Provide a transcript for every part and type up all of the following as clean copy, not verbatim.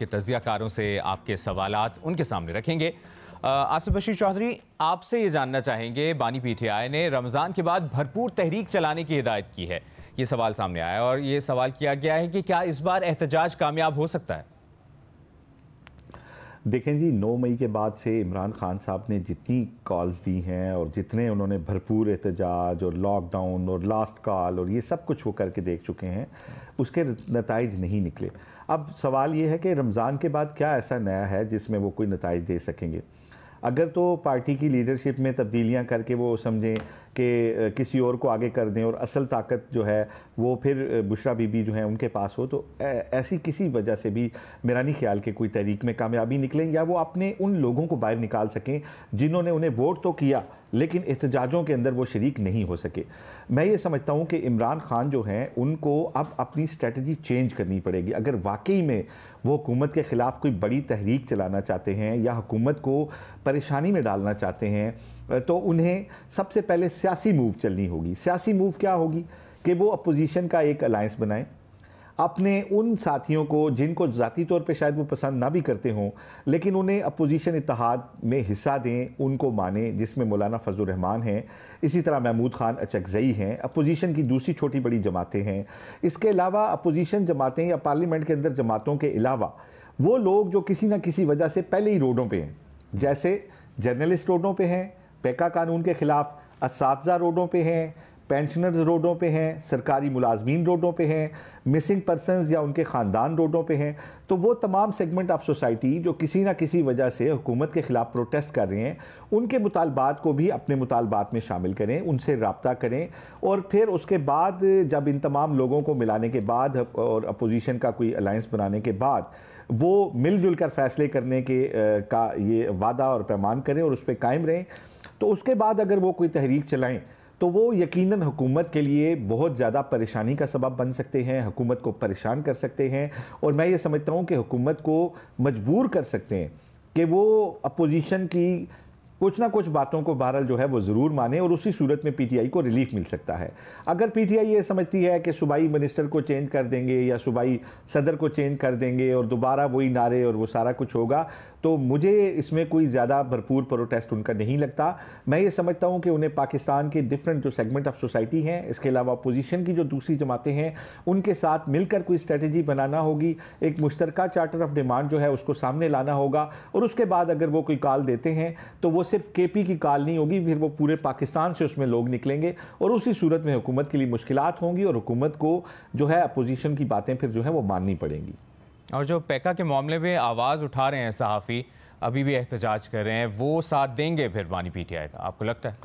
आपके तज्जियाकारों से आपके सवालात उनके सामने रखेंगे। आसिफ बशीर चौधरी, आपसे ये जानना चाहेंगे, बानी पीटीआई ने रमज़ान के बाद भरपूर तहरीक चलाने की हिदायत की है। ये सवाल सामने आया और ये सवाल किया गया है कि क्या इस बार एहतजाज कामयाब हो सकता है? देखें जी, 9 मई के बाद से इमरान खान साहब ने जितनी कॉल्स दी हैं और जितने उन्होंने भरपूर एहतजाज और लॉकडाउन और लास्ट कॉल और ये सब कुछ वो करके देख चुके हैं, उसके नताइज नहीं निकले। अब सवाल ये है कि रमज़ान के बाद क्या ऐसा नया है जिसमें वो कोई नताइज दे सकेंगे। अगर तो पार्टी की लीडरशिप में तब्दीलियां करके वो समझें कि किसी और को आगे कर दें और असल ताकत जो है वो फिर बुशरा बीबी जो है उनके पास हो, तो ऐसी किसी वजह से भी मेरा नहीं ख्याल कि कोई तहरीक में कामयाबी निकलें या वो अपने उन लोगों को बाहर निकाल सकें जिन्होंने उन्हें वोट तो किया लेकिन एहतजाजों के अंदर वो शरीक नहीं हो सके। मैं ये समझता हूँ कि इमरान खान जो हैं उनको अब अपनी स्ट्रेटजी चेंज करनी पड़ेगी। अगर वाकई में वो हुकूमत के ख़िलाफ़ कोई बड़ी तहरीक चलाना चाहते हैं या हुकूमत को परेशानी में डालना चाहते हैं तो उन्हें सबसे पहले सियासी मूव चलनी होगी। सियासी मूव क्या होगी कि वो अपोजिशन का एक अलायंस बनाएं, अपने उन साथियों को जिनको ज़ाती तौर पे शायद वो पसंद ना भी करते हों लेकिन उन्हें अपोजिशन इत्तेहाद में हिस्सा दें, उनको माने, जिसमें मौलाना फजल रहमान हैं, इसी तरह महमूद खान अचकज़ई हैं, अपोजिशन की दूसरी छोटी बड़ी जमातें हैं। इसके अलावा अपोजिशन जमातें या पार्लियामेंट के अंदर जमातों के अलावा वो लोग जो किसी न किसी वजह से पहले ही रोडों पर हैं, जैसे जर्नलिस्ट रोडों पर हैं पेका कानून के ख़िलाफ़, असातिज़ा रोडों पे हैं, पेंशनर्स रोडों पे हैं, सरकारी मुलाजमीन रोडों पे हैं, मिसिंग पर्सनस या उनके ख़ानदान रोडों पे हैं। तो वो तमाम सेगमेंट ऑफ सोसाइटी जो किसी ना किसी वजह से हुकूमत के ख़िलाफ़ प्रोटेस्ट कर रहे हैं, उनके मुतालबात को भी अपने मुतालबात में शामिल करें, उनसे रब्ता करें और फिर उसके बाद जब इन तमाम लोगों को मिलाने के बाद और अपोजिशन का कोई अलायंस बनाने के बाद वो मिलजुल कर फैसले करने के का ये वादा और पैमान करें और उस पर कायम रहें, तो उसके बाद अगर वो कोई तहरीक चलाएं तो वो यकीनन हुकूमत के लिए बहुत ज़्यादा परेशानी का सबब बन सकते हैं, हुकूमत को परेशान कर सकते हैं और मैं ये समझता हूँ कि हुकूमत को मजबूर कर सकते हैं कि वो अपोजिशन की कुछ ना कुछ बातों को बहरहाल जो है वो ज़रूर माने और उसी सूरत में पीटीआई को रिलीफ मिल सकता है। अगर पीटीआई ये समझती है कि सूबाई मिनिस्टर को चेंज कर देंगे या सूबाई सदर को चेंज कर देंगे और दोबारा वही नारे और वो सारा कुछ होगा, तो मुझे इसमें कोई ज़्यादा भरपूर प्रोटेस्ट उनका नहीं लगता। मैं ये समझता हूँ कि उन्हें पाकिस्तान के डिफरेंट जो सेगमेंट ऑफ सोसाइटी हैं, इसके अलावा अपोजिशन की जो दूसरी जमातें हैं, उनके साथ मिलकर कोई स्ट्रेटजी बनाना होगी, एक मुश्तरका चार्टर ऑफ डिमांड जो है उसको सामने लाना होगा और उसके बाद अगर वो कोई कॉल देते हैं तो वो सिर्फ केपी की कॉल नहीं होगी, फिर वो पूरे पाकिस्तान से उसमें लोग निकलेंगे और उसी सूरत में हुकूमत के लिए मुश्किलात होंगी और हुकूमत को जो है अपोजिशन की बातें फिर जो है वो माननी पड़ेंगी। और जो पेका के मामले में आवाज़ उठा रहे हैं सहाफ़ी, अभी भी एहतजाज कर रहे हैं, वो साथ देंगे फिर बानी पीटीआई का, आपको लगता है?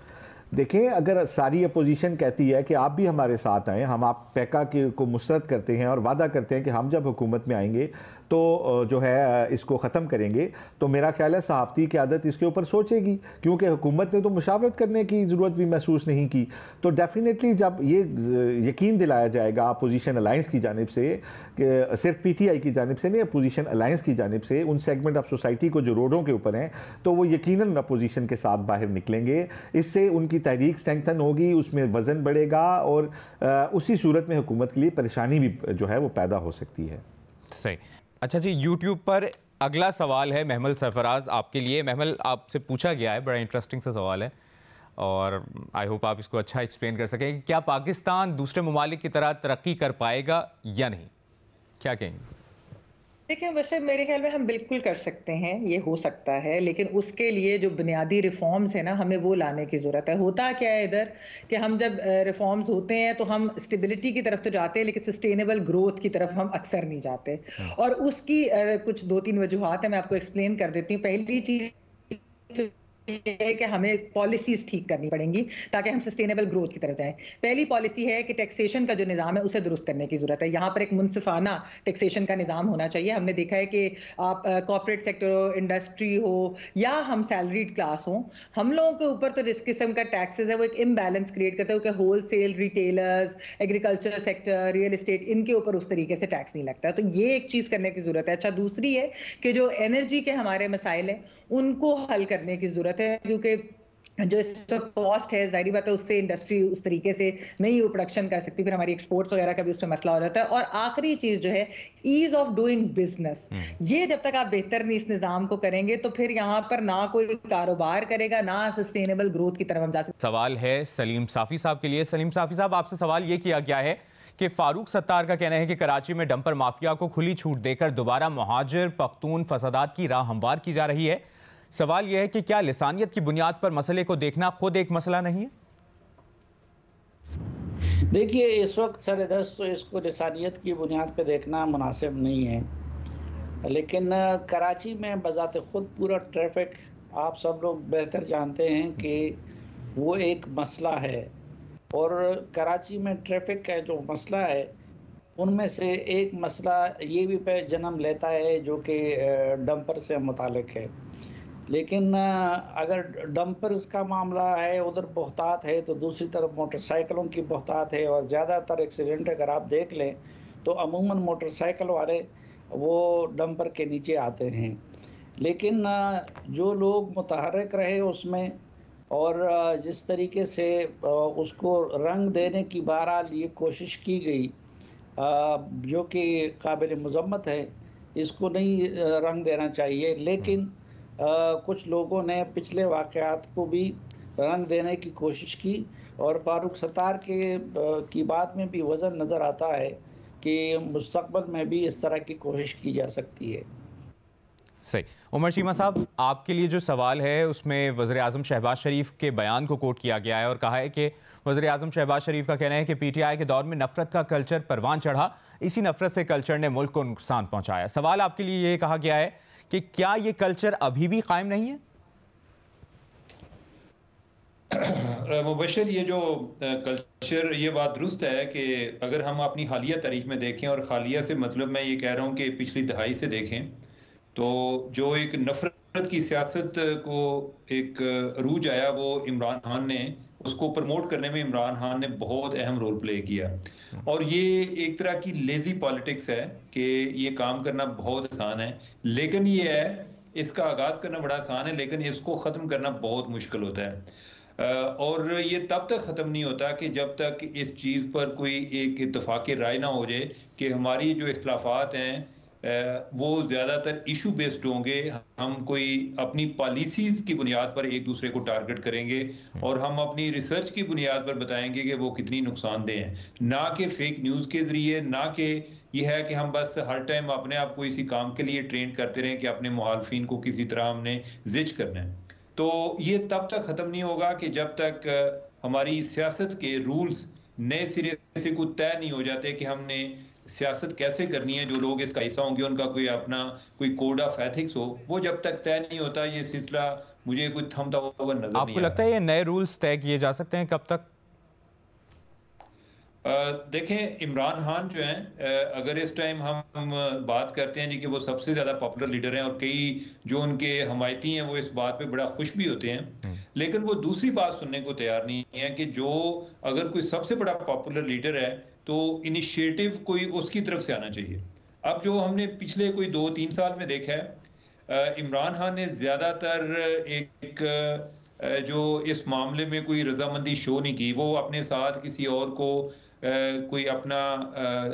देखें, अगर सारी अपोजिशन कहती है कि आप भी हमारे साथ आएँ, हम आप पेका को मुस्तरद करते हैं और वादा करते हैं कि हम जब हुकूमत में आएंगे तो जो है इसको ख़त्म करेंगे, तो मेरा ख्याल है सहाफ़ती क़यादत इसके ऊपर सोचेगी, क्योंकि हुकूमत ने तो मुशावरत करने की ज़रूरत भी महसूस नहीं की। तो डेफिनेटली जब ये यकीन दिलाया जाएगा अपोजिशन अलायंस की जानिब से, सिर्फ पीटीआई की जानिब से नहीं, अपोजिशन अलायंस की जानिब से, उन सेगमेंट ऑफ सोसाइटी को जो रोडों के ऊपर हैं, तो वो यकीनन अपोजिशन के साथ बाहर निकलेंगे। इससे उनकी तहरीक स्ट्रेंथन होगी, उसमें वज़न बढ़ेगा और उसी सूरत में हुकूमत के लिए परेशानी भी जो है वो पैदा हो सकती है। सही। अच्छा जी, यूट्यूब पर अगला सवाल है महमल सरफराज आपके लिए। महमल, आपसे पूछा गया है, बड़ा इंटरेस्टिंग सा सवाल है और आई होप आप इसको अच्छा एक्सप्लेन कर सकें। क्या पाकिस्तान दूसरे ममालिक की तरह तरक्की कर पाएगा या नहीं, क्या कहेंगे? देखिए, वैसे मेरे ख्याल में हम बिल्कुल कर सकते हैं, ये हो सकता है, लेकिन उसके लिए जो बुनियादी रिफॉर्म्स है ना, हमें वो लाने की ज़रूरत है। होता क्या है इधर कि हम जब रिफॉर्म्स होते हैं तो हम स्टेबिलिटी की तरफ तो जाते हैं लेकिन सस्टेनेबल ग्रोथ की तरफ हम अक्सर नहीं जाते और उसकी कुछ 2-3 वजूहात है, मैं आपको एक्सप्लेन कर देती हूँ। पहली चीज़ है कि हमें पॉलिसीज ठीक करनी पड़ेंगी ताकि हम सस्टेनेबल ग्रोथ की तरफ जाएं। पहली पॉलिसी है कि टैक्सेशन का जो निज़ाम है उसे दुरुस्त करने की ज़रूरत है। यहाँ पर एक मुनसिफाना टैक्सेशन का निज़ाम होना चाहिए। हमने देखा है कि आप कॉर्पोरेट सेक्टर हो, इंडस्ट्री हो या हम सैलरीड क्लास हो, हम लोगों के ऊपर तो जिस किस्म का टैक्सेस है वो एक इम्बैलेंस क्रिएट करता है कि wholesale retailers, agriculture sector, real estate, इनके ऊपर उस तरीके से टैक्स नहीं लगता है। तो ये एक चीज़ करने की ज़रूरत है। अच्छा, दूसरी है कि जो एनर्जी के हमारे मसाइल हैं उनको हल करने की ज़रूरत है, क्योंकि जो इस वक्त कॉस्ट है, जाहिर बात है उससे इंडस्ट्री उस तरीके से नहीं वो प्रोडक्शन कर सकती, फिर हमारी एक्सपोर्ट्स वगैरह का भी उस पर मसला हो जाता है। और आखिरी चीज जो है ईज ऑफ डूइंग बिजनेस, ये जब तक आप बेहतर नहीं इस निज़ाम को करेंगे तो फिर यहाँ पर ना कोई कारोबार करेगा, ना सस्टेनेबल ग्रोथ की तरफ हम जा सकते। सवाल है सलीम साफ़ी साहब के लिए। सलीम साफ़ी साहब, आपसे सवाल ये किया गया है कि फारूक सत्तार का कहना है कि कराची में डंपर माफिया को खुली छूट देकर दोबारा मुहाजिर पख्तून फसादात की राह हमवार की जा रही है। सवाल यह है कि क्या लिसानियत की बुनियाद पर मसले को देखना खुद एक मसला नहीं है? देखिए, इस वक्त सर-ए-दस्त तो इसको लिसानियत की बुनियाद पर देखना मुनासिब नहीं है, लेकिन कराची में बज़ात खुद पूरा ट्रैफिक, आप सब लोग बेहतर जानते हैं कि वो एक मसला है। और कराची में ट्रैफिक का जो मसला है उनमें से एक मसला ये भी पे जन्म लेता है जो कि डंपर से मुतालिक है। लेकिन अगर डंपर्स का मामला है, उधर बहुतात है, तो दूसरी तरफ मोटरसाइकिलों की बहुतात है। और ज़्यादातर एक्सीडेंट अगर आप देख लें तो अमूमन मोटरसाइकिल वाले वो डंपर के नीचे आते हैं। लेकिन जो लोग मुतहर्रिक रहे उसमें, और जिस तरीके से उसको रंग देने की बहरहाल ये कोशिश की गई, जो कि काबिल मज़म्मत है, इसको नहीं रंग देना चाहिए। लेकिन कुछ लोगों ने पिछले वाक़यात को भी रंग देने की कोशिश की, और फारूक सत्तार की बात में भी वज़न नज़र आता है कि मुस्तक़बल में भी इस तरह की कोशिश की जा सकती है। सही। उमर चीमा साहब, आपके लिए जो सवाल है उसमें वज़ीर-ए-आज़म शहबाज शरीफ के बयान को कोट किया गया है और कहा है कि वज़ीर-ए-आज़म शहबाज शरीफ का कहना है कि पीटीआई के दौर में नफ़रत का कल्चर परवान चढ़ा, इसी नफ़रत से कल्चर ने मुल्क को नुकसान पहुँचाया। सवाल आपके लिए ये कहा गया है कि क्या ये कल्चर अभी भी कायम नहीं है? मुबशर, ये जो कल्चर, ये बात दुरुस्त है कि अगर हम अपनी हालिया तारीख में देखें, और हालिया से मतलब मैं ये कह रहा हूँ कि पिछली दहाई से देखें, तो जो एक नफरत की सियासत को एक अरूज आया वो इमरान खान ने, उसको प्रमोट करने में इमरान खान ने बहुत अहम रोल प्ले किया। और ये एक तरह की लेजी पॉलिटिक्स है कि ये काम करना बहुत आसान है, लेकिन ये है, इसका आगाज करना बड़ा आसान है, लेकिन इसको ख़त्म करना बहुत मुश्किल होता है। और ये तब तक ख़त्म नहीं होता कि जब तक इस चीज़ पर कोई एक इत्तफाक़ी राय ना हो जाए कि हमारी जो इख्तलाफात हैं वो ज़्यादातर इशू बेस्ड होंगे। हम कोई अपनी पॉलिसीज़ की बुनियाद पर एक दूसरे को टारगेट करेंगे और हम अपनी रिसर्च की बुनियाद पर बताएंगे कि वो कितनी नुकसानदेह हैं, ना कि फेक न्यूज़ के ज़रिए, ना कि ये है कि हम बस हर टाइम अपने आप को इसी काम के लिए ट्रेन करते रहें कि अपने मुखालफिन को किसी तरह हमने जिज करना है। तो ये तब तक ख़त्म नहीं होगा कि जब तक हमारी सियासत के रूल्स नए सिरे से कुछ तय नहीं हो जाते कि हमने सियासत कैसे करनी है, जो लोग इसका हिस्सा होंगे उनका कोई अपना कोई कोड ऑफ एथिक्स हो, वो जब तक तय नहीं होता ये सिलसिला मुझे कुछ थमता हुआ नजर नहीं आता। आपको लगता है ये नए रूल्स तय किए जा सकते हैं कब तक? देखें, इमरान खान जो हैं, अगर इस टाइम हम बात करते हैं जी कि वो सबसे ज़्यादा पॉपुलर लीडर हैं और कई जो उनके हमायती हैं वो इस बात पे बड़ा खुश भी होते हैं, लेकिन वो दूसरी बात सुनने को तैयार नहीं है कि जो अगर कोई सबसे बड़ा पॉपुलर लीडर है तो इनिशिएटिव कोई उसकी तरफ से आना चाहिए। अब जो हमने पिछले कोई 2-3 साल में देखा है, इमरान खान ने ज़्यादातर एक जो इस मामले में कोई रजामंदी शो नहीं की, वो अपने साथ किसी और को कोई अपना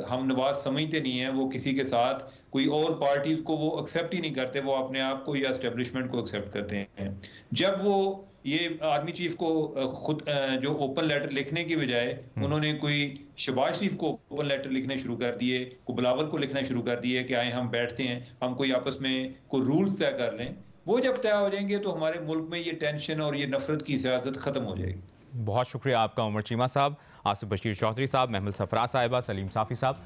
हम नवाज समझते नहीं है, वो किसी के साथ कोई और पार्टीज को वो एक्सेप्ट ही नहीं करते, वो अपने आप को या एस्टेब्लिशमेंट को एक्सेप्ट करते हैं। जब वो ये आर्मी चीफ को खुद जो ओपन लेटर लिखने की बजाय उन्होंने कोई शहबाज शरीफ को ओपन लेटर लिखने शुरू कर दिए, को बिलावल को लिखना शुरू कर दिए कि आए हम बैठते हैं, हम कोई आपस में कोई रूल्स तय कर लें, वो जब तय हो जाएंगे तो हमारे मुल्क में ये टेंशन और ये नफरत की सियासत खत्म हो जाएगी। बहुत शुक्रिया आपका उमर चीमा साहब, आसिफ बशीर चौधरी साहब, महमल सफरा साहिबा, सलीम साफ़ी साहब।